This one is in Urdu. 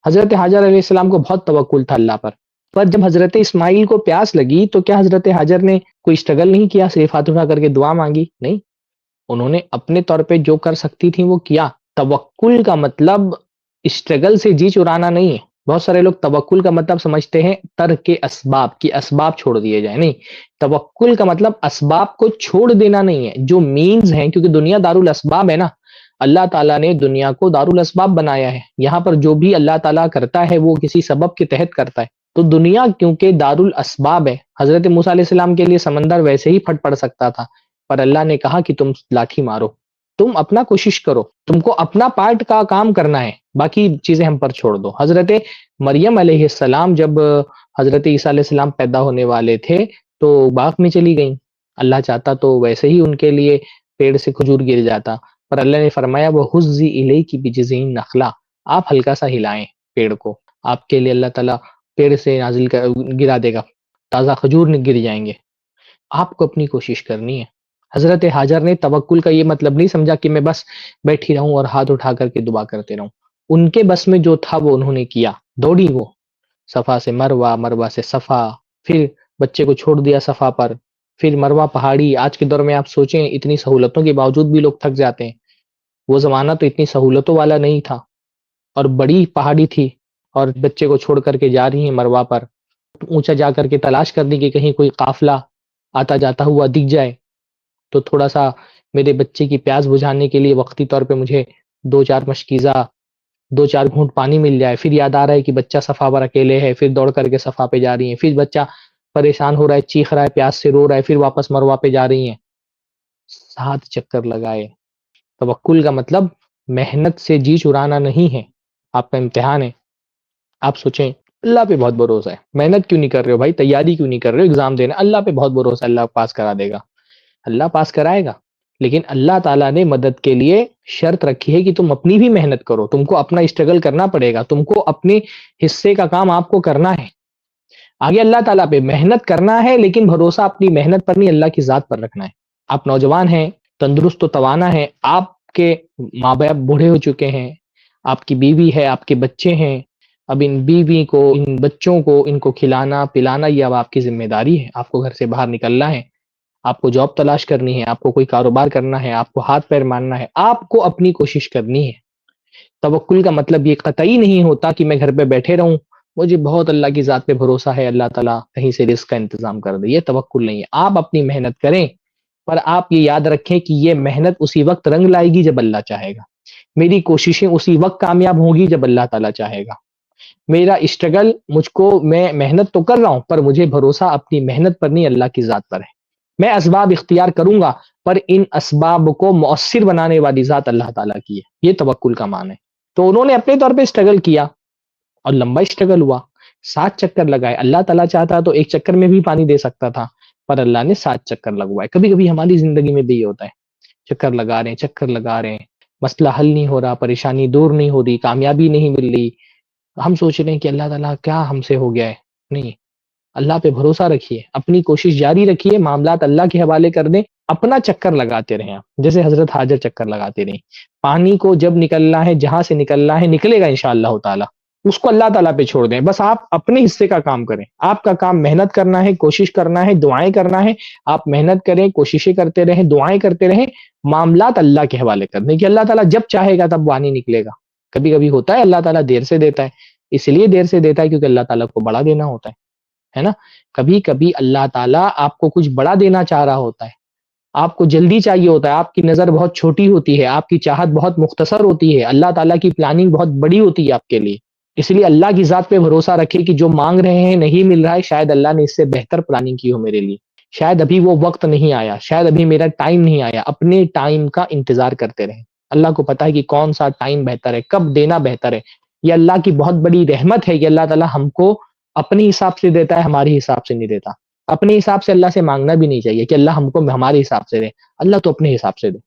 حضرت حاجر علیہ السلام کو بہت توکل تھا اللہ پر جب حضرت اسماعیل کو پیاس لگی تو کیا حضرت حاجر نے کوئی اسٹرگل نہیں کیا، صرف ہاتھ اٹھا کر کے دعا مانگی؟ نہیں، انہوں نے اپنے طور پہ جو کر سکتی تھی وہ کیا۔ توکل کا مطلب اسٹرگل سے جی چرانا نہیں ہے۔ بہت سارے لوگ توکل کا مطلب سمجھتے ہیں ترک اسباب، کی اسباب چھوڑ دیے جائیں، نہیں، توکل کا مطلب اسباب کو چھوڑ دینا نہیں ہے، جو مینز ہیں، کیونکہ دنیا دارالاسباب ہے نا، اللہ تعالیٰ نے دنیا کو دارالاسباب بنایا ہے، یہاں پر جو بھی اللہ تعالیٰ کرتا ہے وہ کسی سبب کے تحت کرتا ہے، تو دنیا کیونکہ دارالاسباب ہے، حضرت موسیٰ علیہ السلام کے لیے سمندر ویسے ہی پھٹ پڑ سکتا تھا، پر اللہ نے کہا کہ تم لاٹھی مارو، تم اپنا کوشش کرو، تم کو اپنا پارٹ کا کام کرنا ہے، باقی چیزیں ہم پر چھوڑ دو۔ حضرت مریم علیہ السلام جب حضرت عیسیٰ علیہ السلام پیدا ہونے والے تھے تو باغ میں چلی گئیں، اللہ چاہتا تو ویسے ہی ان کے لیے پیڑ سے کھجور گر جاتا، پر اللہ نے فرمایا وہ حزی الیکی بجذع النخلہ، آپ ہلکا سا ہلائیں پیڑ کو، آپ کے لیے اللہ تعالیٰ پیڑ سے گرا دے گا، تازہ کھجور گر جائیں گے، آپ کو اپنی کوشش کرنی ہے۔ حضرت حاجر نے توکل کا یہ مطلب نہیں سمجھا کہ میں بس بیٹھی رہوں اور ہاتھ اٹھا کر کے دعا کرتے رہوں، ان کے بس میں جو تھا وہ انہوں نے کیا، دوڑی وہ صفا سے مروہ، مروہ سے صفا، پھر بچے کو چھوڑ دیا صفا پر، پھر مروہ پہاڑی، آج کے دور میں آپ سوچیں اتنی سہولتوں کے باوجود بھی لوگ تھک جاتے ہیں، وہ زمانہ تو اتنی سہولتوں والا نہیں تھا اور بڑی پہاڑی تھی، اور بچے کو چھوڑ کر کے جا رہی ہیں مروہ پر، اونچا جا کر کے تلاش کرنے کی کہیں کوئی قافلہ آتا جاتا ہوا دکھ جائے تو تھوڑا سا میرے بچے کی پیاس بجھانے کے لیے وقتی طور پہ مجھے 2-4 مشکیزہ 2-4 گھونٹ پانی مل جائے، پھر یاد آ رہا ہے کہ بچہ صفا پر اکیلے ہے، پھر دوڑ کر کے صفا پہ جا رہی ہیں، پھر بچہ پریشان ہو رہا ہے، چیخ رہا ہے، پیاس سے رو رہا ہے، پھر واپس مروہ پہ جا رہی ہیں، 7 چکر لگائے۔ توکل کا مطلب محنت سے جی چرانا نہیں ہے، آپ کا امتحان ہے، آپ سوچیں اللہ پہ بہت بھروسہ ہے، محنت کیوں نہیں کر رہے ہو بھائی، تیاری کیوں نہیں کر رہے ہو ایگزام دینا، اللہ پہ بہت بھروسہ ہے، اللہ پاس کرا دے گا، اللہ پاس کرائے گا، لیکن اللہ تعالیٰ نے مدد کے لیے شرط رکھی ہے کہ تم اپنی بھی محنت کرو، تم کو اپنا اسٹرگل کرنا پڑے گا، تم کو اپنے حصے کا کام آپ کو کرنا ہے، آگے اللہ تعالیٰ پہ محنت کرنا ہے، لیکن بھروسہ اپنی محنت پر نہیں، اللہ کی ذات پر رکھنا ہے۔ آپ نوجوان ہیں، تندرست و توانا ہیں، آپ کے ماں باپ بوڑھے ہو چکے ہیں، آپ کی بیوی ہے، آپ کے بچے ہیں، اب ان بیوی کو، ان بچوں کو، ان کو کھلانا پلانا یہ اب آپ کی ذمہ داری ہے، آپ کو گھر سے باہر نکلنا ہے، آپ کو جاب تلاش کرنی ہے، آپ کو کوئی کاروبار کرنا ہے، آپ کو ہاتھ پیر مارنا ہے، آپ کو اپنی کوشش کرنی ہے۔ توکل کا مطلب یہ قطعی نہیں ہوتا کہ میں گھر پہ بیٹھے رہوں، مجھے بہت اللہ کی ذات پہ بھروسہ ہے، اللہ تعالیٰ کہیں سے رزق کا انتظام کر دے، یہ توکل نہیں ہے۔ آپ اپنی محنت کریں، پر آپ یہ یاد رکھیں کہ یہ محنت اسی وقت رنگ لائے گی جب اللہ چاہے گا، میری کوششیں اسی وقت کامیاب ہوں گی جب اللہ تعالیٰ چاہے گا، میرا اسٹرگل، مجھ کو، میں محنت تو کر رہا ہوں پر مجھے بھروسہ اپنی محنت پر نہیں، اللہ کی ذات پر ہے، میں اسباب اختیار کروں گا پر ان اسباب کو مؤثر بنانے والی ذات اللہ تعالیٰ کی ہے، یہ توکل کا معنی ہے۔ تو انہوں نے اپنے طور پہ اسٹرگل کیا اور لمبا اسٹرگل ہوا، 7 چکر لگائے، اللہ تعالیٰ چاہتا تو 1 چکر میں بھی پانی دے سکتا تھا، پر اللہ نے 7 چکر لگوائے۔ کبھی کبھی ہماری زندگی میں بھی یہ ہوتا ہے، چکر لگا رہے ہیں، چکر لگا رہے ہیں، مسئلہ حل نہیں ہو رہا، پریشانی دور نہیں ہو رہی، کامیابی نہیں مل رہی، ہم سوچ رہے ہیں کہ اللہ تعالیٰ کیا ہم سے ہو گیا ہے، نہیں، اللہ پہ بھروسہ رکھیے، اپنی کوشش جاری رکھیے، معاملات اللہ کے حوالے کر دیں، اپنا چکر لگاتے رہیں، آپ جیسے حضرت حاجر چکر لگاتے رہیں، پانی کو جب نکلنا ہے، جہاں سے نکلنا ہے نکلے گا انشاءاللہ تعالیٰ، اس کو اللہ تعالیٰ پہ چھوڑ دیں، بس آپ اپنے حصے کا کام کریں، آپ کا کام محنت کرنا ہے، کوشش کرنا ہے، دعائیں کرنا ہے، آپ محنت کریں، کوششیں کرتے رہیں، دعائیں کرتے رہیں، معاملات اللہ کے حوالے کر دیں کہ اللہ تعالیٰ جب چاہے گا تب پانی نکلے گا۔ کبھی کبھی ہوتا ہے اللہ تعالیٰ دیر سے دیتا ہے، اس لیے دیر سے دیتا ہے کیونکہ اللہ تعالیٰ کو بڑا دینا ہوتا ہے نا، کبھی کبھی اللہ تعالیٰ آپ کو کچھ بڑا دینا چاہ رہا ہوتا ہے، آپ کو جلدی چاہیے ہوتا ہے، آپ کی نظر بہت چھوٹی ہوتی ہے، آپ کی چاہت بہت مختصر ہوتی ہے، اللہ تعالیٰ کی پلاننگ بہت بڑی ہوتی ہے آپ کے لیے، اس لیے اللہ کی ذات پہ بھروسہ رکھے کہ جو مانگ رہے ہیں نہیں مل رہا ہے، شاید اللہ نے اس سے بہتر پلاننگ کی ہو میرے لیے، شاید ابھی وہ وقت نہیں آیا، شاید ابھی میرا ٹائم نہیں آیا، اپنے ٹائم کا انتظار کرتے رہیں، اللہ کو پتا ہے کہ کون سا ٹائم بہتر ہے، کب دینا بہتر ہے، یہ اللہ کی بہت بڑی رحمت ہے کہ اللہ تعالیٰ ہم کو اپنے حساب سے دیتا ہے، ہماری حساب سے نہیں دیتا، اپنے حساب سے اللہ سے مانگنا بھی نہیں چاہیے کہ اللہ ہم کو ہمارے حساب سے دے، اللہ تو اپنے حساب سے دے۔